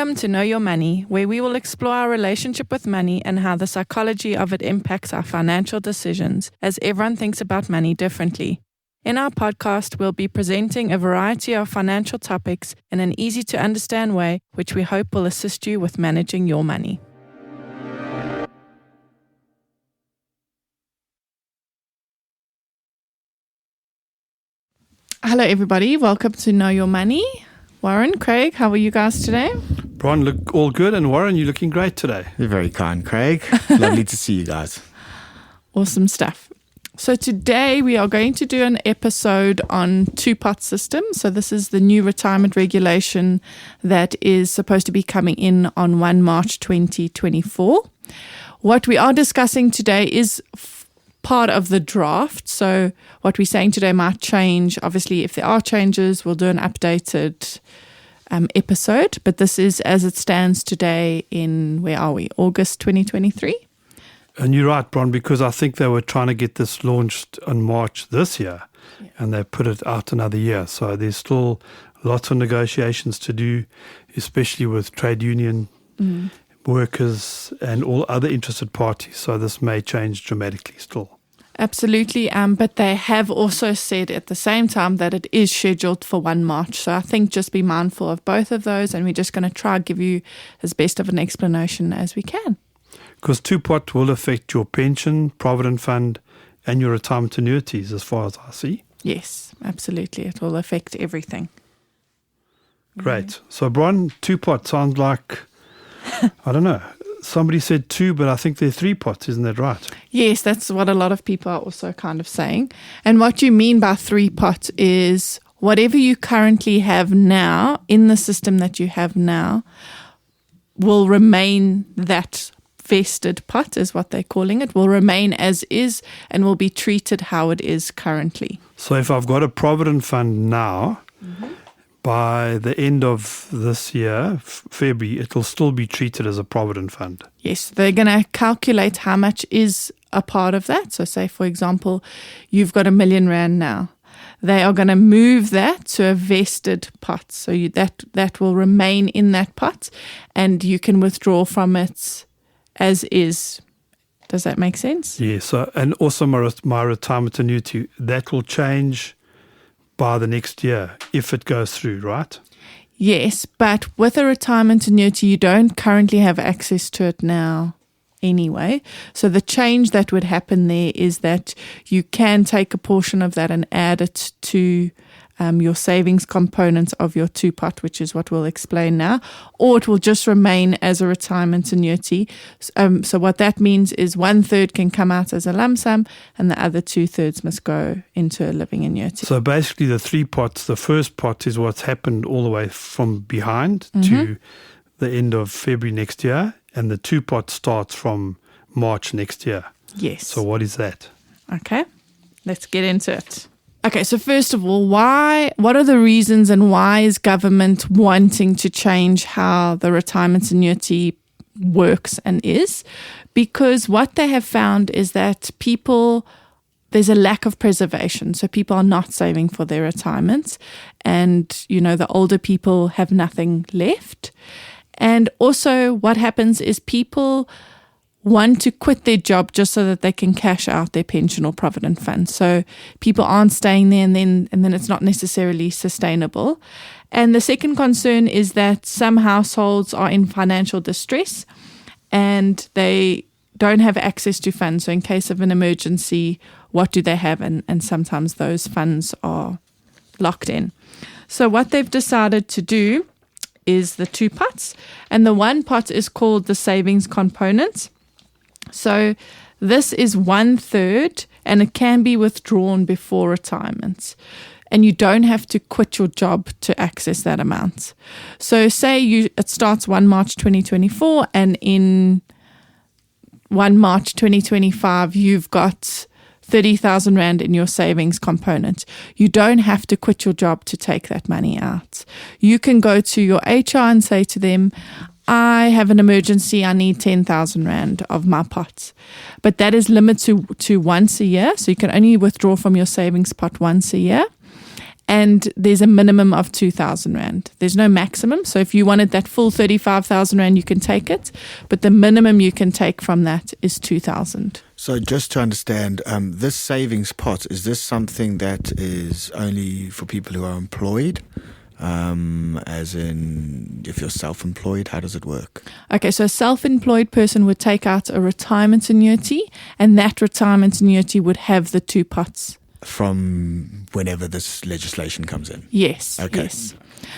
Welcome to Know Your Money, where we will explore our relationship with money and how the psychology of it impacts our financial decisions, as everyone thinks about money differently. In our podcast, we'll be presenting a variety of financial topics in an easy-to-understand way, which we hope will assist you with managing your money. Hello, everybody. Welcome to Know Your Money. Warren, Craig, how are you guys today? Brian, look all good, and Warren, you're looking great today. You're very kind, Craig. Lovely to see you guys. Awesome stuff. So today we are going to do an episode on two-pot system. So this is the new retirement regulation that is supposed to be coming in on 1 March 2024. What we are discussing today is part of the draft. So what we're saying today might change. Obviously, if there are changes, we'll do an updated episode. But this is as it stands today in, where are we, August 2023? And you're right, Bron, because I think they were trying to get this launched in March this year, and they put it out another year. So there's still lots of negotiations to do, especially with trade union workers and all other interested parties. So this may change dramatically still. Absolutely. But they have also said at the same time that it is scheduled for 1 March. So I think just be mindful of both of those, and we're just going to try and give you as best of an explanation as we can. Because two-pot will affect your pension, provident fund, and your retirement annuities, as far as I see. Yes, absolutely. It will affect everything. Great. So, Brian, two-pot sounds like, I don't know, somebody said two, but I think they're three pots, isn't that right? Yes, that's what a lot of people are also kind of saying. And what you mean by three-pot is whatever you currently have now, in the system that you have now, will remain that vested pot is what they're calling it, will remain as is and will be treated how it is currently. So if I've got a provident fund now, by the end of this year, February, it'll still be treated as a provident fund. Yes, they're going to calculate how much is a part of that. So say, for example, you've got R1 million now. They are going to move that to a vested pot. So that will remain in that pot, and you can withdraw from it as is. Does that make sense? Yes. So, and also my retirement annuity, that will change by the next year if it goes through, right? Yes, but with a retirement annuity, you don't currently have access to it now anyway. So the change that would happen there is that you can take a portion of that and add it to your savings component of your two-pot, which is what we'll explain now, or it will just remain as a retirement annuity. So what that means is 1/3 can come out as a lump sum and the other 2/3 must go into a living annuity. So basically the three pots, the first pot is what's happened all the way from behind to the end of February next year, and the two-pot starts from March next year. Yes. So what is that? Okay, let's get into it. Okay, so first of all, what are the reasons and why is government wanting to change how the retirement annuity works and is? Because what they have found is that there's a lack of preservation. So people are not saving for their retirement, and, the older people have nothing left. And also what happens is people want to quit their job just so that they can cash out their pension or provident fund. So people aren't staying there, and then it's not necessarily sustainable. And the second concern is that some households are in financial distress and they don't have access to funds. So in case of an emergency, what do they have? And sometimes those funds are locked in. So what they've decided to do is the two pots, and the one pot is called the savings component. So this is 1/3, and it can be withdrawn before retirement. And you don't have to quit your job to access that amount. So say it starts 1 March 2024, and in 1 March 2025, you've got 30,000 Rand in your savings component. You don't have to quit your job to take that money out. You can go to your HR and say to them, I have an emergency, I need 10,000 Rand of my pot. But that is limited to once a year, so you can only withdraw from your savings pot once a year. and there's a minimum of 2,000 Rand. There's no maximum. So if you wanted that full 35,000 Rand, you can take it. But the minimum you can take from that is 2,000. So just to understand, this savings pot, is this something that is only for people who are employed? As in, if you're self-employed, how does it work? Okay, so a self-employed person would take out a retirement annuity, and that retirement annuity would have the two pots. From whenever this legislation comes in? Yes. Okay. Yes.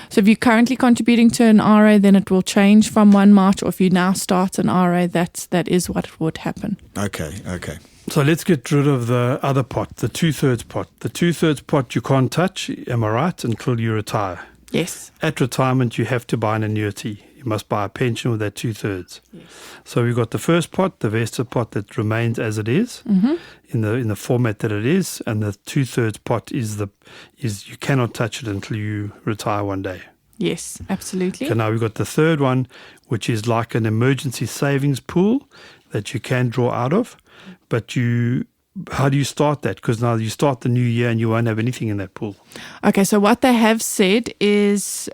So if you're currently contributing to an RA, then it will change from 1 March, or if you now start an RA, that is what would happen. Okay. So let's get rid of the other pot, the 2/3 pot. The 2/3 pot you can't touch, am I right, until you retire? Yes. At retirement, you have to buy an annuity. You must buy a pension with that 2/3. Yes. So we've got the first pot, the vested pot that remains as it is, in the format that it is, and the 2/3 pot is you cannot touch it until you retire one day. Yes, absolutely. Okay, now we've got the third one, which is like an emergency savings pool that you can draw out of, but how do you start that? Because now you start the new year and you won't have anything in that pool. Okay, so what they have said is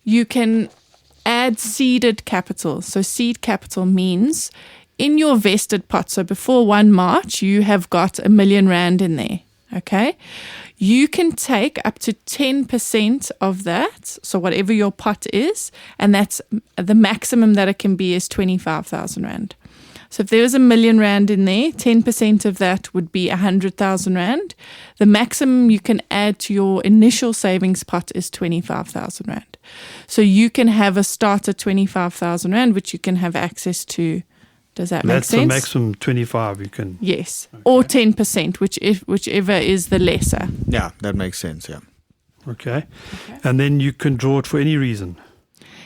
you can add seeded capital. So seed capital means in your vested pot, so before 1 March, you have got R1 million in there, okay? You can take up to 10% of that, so whatever your pot is, and that's the maximum that it can be is 25,000 Rand. So if there was R1 million in there, 10% of that would be 100,000 Rand. The maximum you can add to your initial savings pot is 25,000 Rand. So you can have a starter 25,000 Rand, which you can have access to. Does that make sense? That's the maximum 25 you can. Yes, okay. Or 10%, whichever is the lesser. Yeah, that makes sense, yeah. Okay. And then you can draw it for any reason.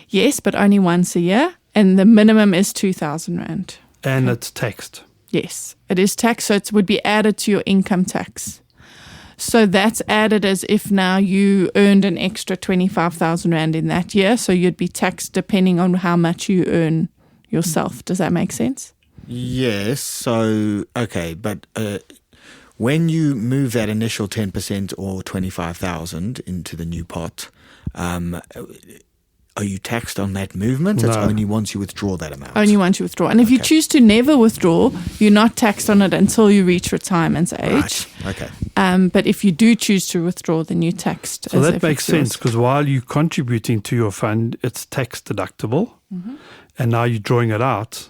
Yes, but only once a year, and the minimum is 2,000 Rand. And it's taxed. Yes, it is taxed, so it would be added to your income tax. So that's added as if now you earned an extra 25,000 Rand in that year, so you'd be taxed depending on how much you earn yourself. Does that make sense? Yes, so, okay, but when you move that initial 10% or 25,000 into the new pot, are you taxed on that movement? No. It's only once you withdraw that amount. Only once you withdraw. And if you choose to never withdraw, you're not taxed on it until you reach retirement age. Right. Okay. But if you do choose to withdraw, then you're taxed. So that makes sense, because while you're contributing to your fund, it's tax deductible. And now you're drawing it out,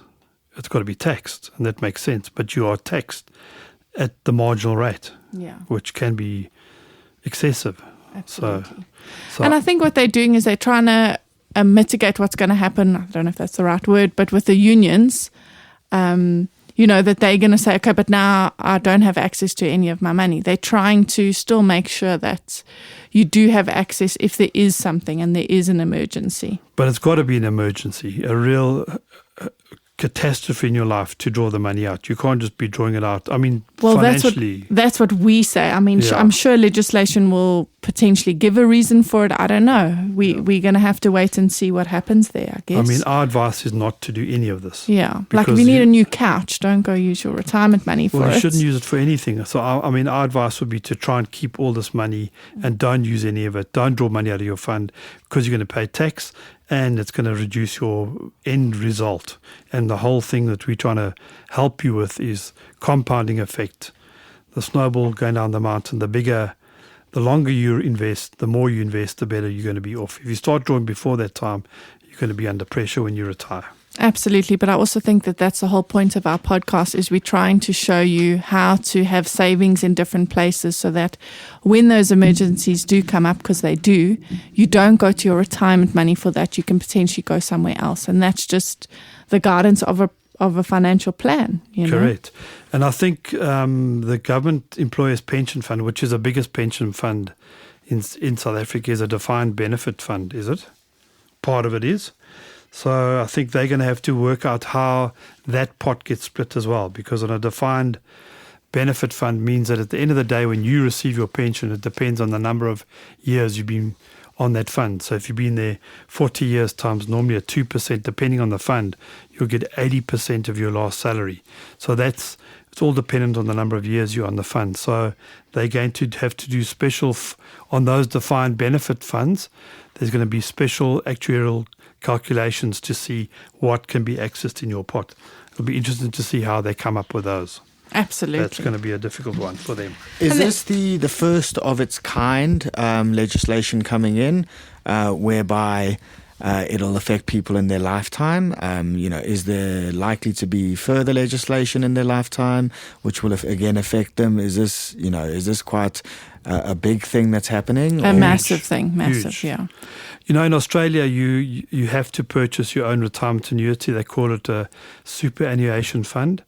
it's got to be taxed. And that makes sense. But you are taxed at the marginal rate, which can be excessive. Absolutely. So, and I think what they're doing is they're trying to mitigate what's going to happen. I don't know if that's the right word, but with the unions, that they're going to say, okay, but now I don't have access to any of my money. They're trying to still make sure that you do have access if there is something and there is an emergency. But it's got to be an emergency, a real catastrophe in your life to draw the money out. You can't just be drawing it out. I mean, financially. That's what we say. I mean, I'm sure legislation will potentially give a reason for it. I don't know. We're going to have to wait and see what happens there, I guess. I mean, our advice is not to do any of this. Yeah. Like if you need a new couch, don't go use your retirement money for it. Well, you shouldn't use it for anything. So, I mean, our advice would be to try and keep all this money and don't use any of it. Don't draw money out of your fund because you're going to pay tax and it's going to reduce your end result. And the whole thing that we're trying to help you with is compounding effect. The snowball going down the mountain, the longer you invest, the more you invest, the better you're going to be off. If you start drawing before that time, you're going to be under pressure when you retire. Absolutely. But I also think that that's the whole point of our podcast is we're trying to show you how to have savings in different places so that when those emergencies do come up, because they do, you don't go to your retirement money for that. You can potentially go somewhere else. And that's just the guidance of a financial plan. Correct. And I think the Government Employers Pension Fund, which is the biggest pension fund in South Africa, is a defined benefit fund, is it? Part of it is. So I think they're going to have to work out how that pot gets split as well, because on a defined benefit fund means that at the end of the day when you receive your pension, it depends on the number of years you've been on that fund. So if you've been there 40 years times normally at 2%, depending on the fund, you'll get 80% of your last salary. So it's it's all dependent on the number of years you're on the fund. So they're going to have to do special, on those defined benefit funds, there's going to be special actuarial calculations to see what can be accessed in your pot. It'll be interesting to see how they come up with those. Absolutely. That's going to be a difficult one for them. Is this the first of its kind legislation coming in, whereby it'll affect people in their lifetime? Is there likely to be further legislation in their lifetime, which will again affect them? Is this quite a big thing that's happening? A massive thing, Huge. Yeah. In Australia, you have to purchase your own retirement annuity. They call it a superannuation fund.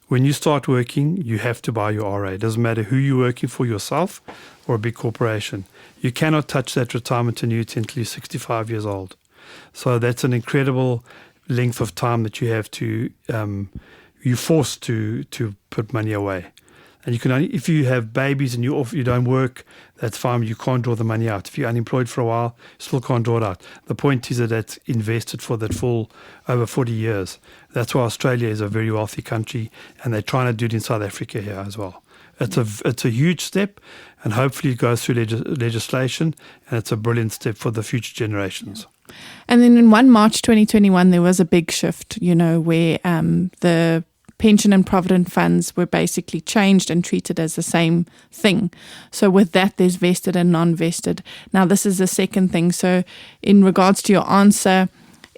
When you start working, you have to buy your RA. It doesn't matter who you're working for, yourself or a big corporation. You cannot touch that retirement annuity until you're 65 years old. So that's an incredible length of time that you have to, you're forced to put money away. And you can only, if you have babies and you don't work, that's fine. You can't draw the money out. If you're unemployed for a while, you still can't draw it out. The point is that that's invested for that full over 40 years. That's why Australia is a very wealthy country, and they're trying to do it in South Africa here as well. It's a huge step, and hopefully it goes through legislation, and it's a brilliant step for the future generations. And then in 1 March 2021, there was a big shift, where the pension and provident funds were basically changed and treated as the same thing. So with that, there's vested and non-vested. Now, this is the second thing. So in regards to your answer,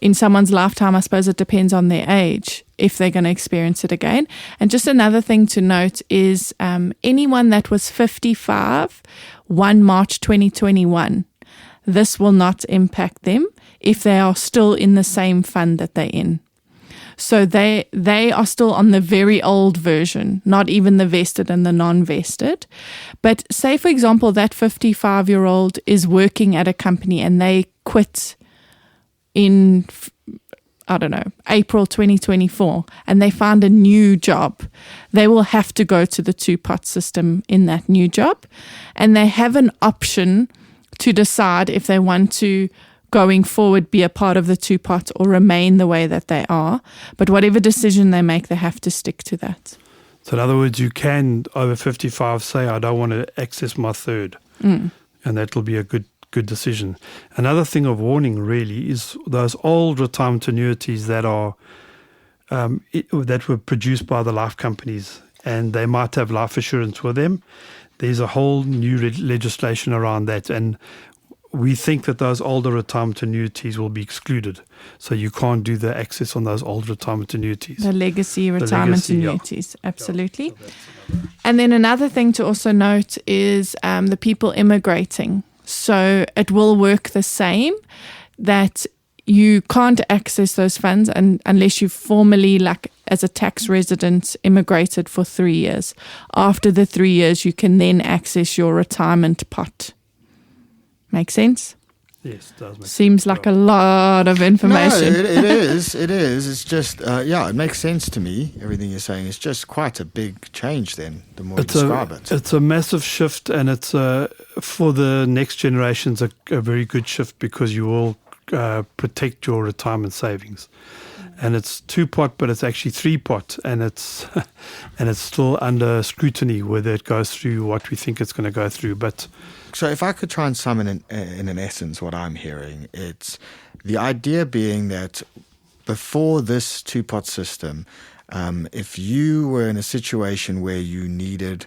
in someone's lifetime, I suppose it depends on their age, if they're going to experience it again. And just another thing to note is anyone that was 55, 1 March 2021, this will not impact them if they are still in the same fund that they're in. So they are still on the very old version, not even the vested and the non-vested. But say, for example, that 55-year-old is working at a company and they quit in, April 2024, and they find a new job. They will have to go to the two-pot system in that new job. And they have an option to decide if they want to going forward be a part of the two-pot or remain the way that they are. But whatever decision they make, they have to stick to that. So in other words, you can, over 55, say, I don't want to access my third. And that will be a good decision. Another thing of warning really is those old retirement annuities that are that were produced by the life companies, and they might have life assurance with them. There's a whole new legislation around that, and we think that those older retirement annuities will be excluded. So you can't do the access on those old retirement annuities. The legacy retirement annuities, yeah. Absolutely. Yeah, so and then another thing to also note is the people immigrating. So it will work the same, that you can't access those funds unless you formally, like as a tax resident, immigrated for 3 years. After the 3 years, you can then access your retirement pot. Make sense? Yes, it does make Seems sense. like a lot of information. No, it is. It is. It's just, it makes sense to me. Everything you're saying is just quite a big change then, the more you describe it. It's a massive shift, and it's for the next generations a very good shift, because you will protect your retirement savings. And it's two-pot, but it's actually three-pot, and it's still under scrutiny whether it goes through what we think it's going to go through. But so if I could try and sum in an essence what I'm hearing, it's the idea being that before this two-pot system, if you were in a situation where you needed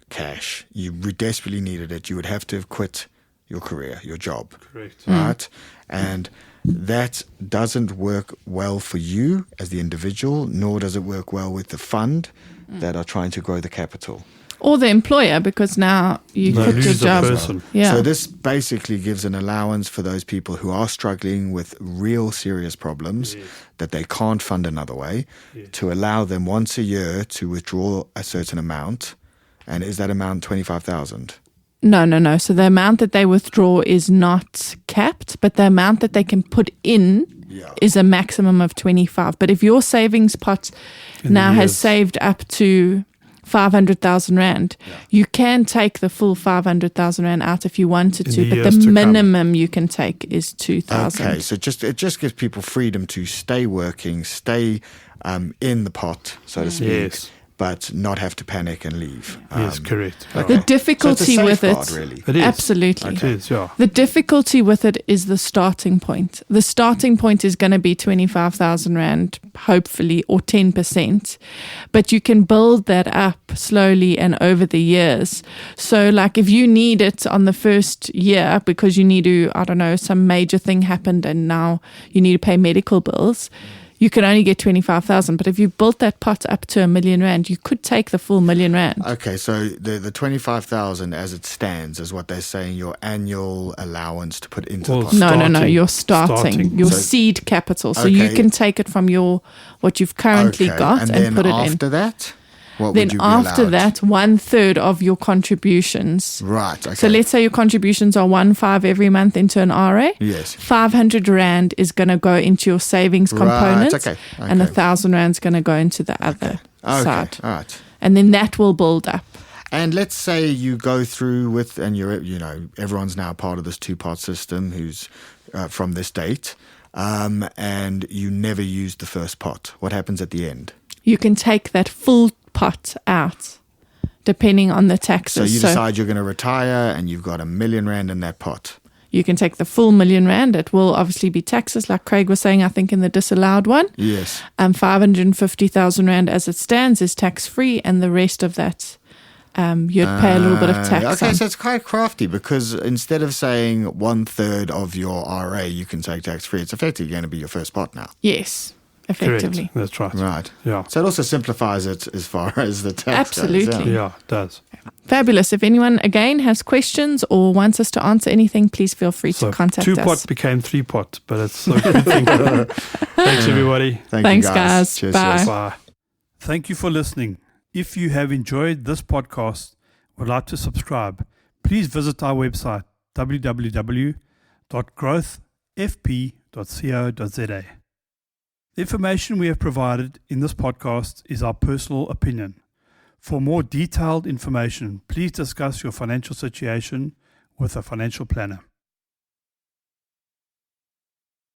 cash, you desperately needed it, you would have to have quit your career, your job. correct. Right? And that doesn't work well for you as the individual, nor does it work well with the fund that are trying to grow the capital. Or the employer, because now you They quit your lose the job. person. Yeah. So this basically gives an allowance for those people who are struggling with real serious problems that they can't fund another way, to allow them once a year to withdraw a certain amount. And is that amount 25,000? No. So the amount that they withdraw is not capped, but the amount that they can put in is a maximum of 25. But if your savings pot now has saved up to 500,000 Rand, you can take the full 500,000 Rand out if you wanted to, but the minimum you can take is 2,000. Okay, so it just gives people freedom to stay working, stay in the pot, so to speak. Yes. but not have to panic and leave. Yes, correct. Okay. The difficulty so it's a with safeguard, it, really. It is. absolutely. It is, yeah. The difficulty with it is the starting point. The starting point is going to be 25,000 Rand, hopefully, or 10%. But you can build that up slowly and over the years. So, like, if you need it on the first year because you need to, I don't know, some major thing happened and now you need to pay medical bills, you can only get 25,000. But if you built that pot up to R1 million, you could take the full R1 million. Okay, so the 25,000 as it stands is what they're saying your annual allowance to put into the pot. No. You're starting. Your So- seed capital. So you Okay. can take it from what you've currently got and and then put it after in. that, what Then would you be after allowed? that, 1/3 of your contributions. Right, okay. So let's say your contributions are 1.5 every month into an RA. Yes. 500 Rand is going to go into your savings component, okay. and 1,000 Rand is going to go into the other Okay, side, all right. and then that will build up. And let's say you go through with, and everyone's now part of this two-part system who's from this date, and you never use the first pot. What happens at the end? You can take that full pot out, depending on the So taxes. you decide you're going to retire, and you've got R1 million in that pot. You can take the full R1 million. It will obviously be taxes, like Craig was saying, I think, in the disallowed one. Yes. 550,000 Rand as it stands is tax-free, and the rest of that, you'd pay a little bit of tax Okay, on. so it's quite crafty because instead of saying 1/3 of your RA you can take tax-free, it's effectively going to be your first pot now. Yes, effectively. Correct. That's right. Right. Yeah. So it also simplifies it as far as the tax Absolutely. goes. Yeah, it does. Fabulous. If anyone, again, has questions or wants us to answer anything, please feel free So to contact us. 2-pot became 3-pot, but it's so good. Thanks, everybody. Thanks, you guys. Cheers, Bye. cheers. Bye. Thank you for listening. If you have enjoyed this podcast, would like to subscribe, please visit our website www.growthfp.co.za. The information we have provided in this podcast is our personal opinion. For more detailed information, please discuss your financial situation with a financial planner.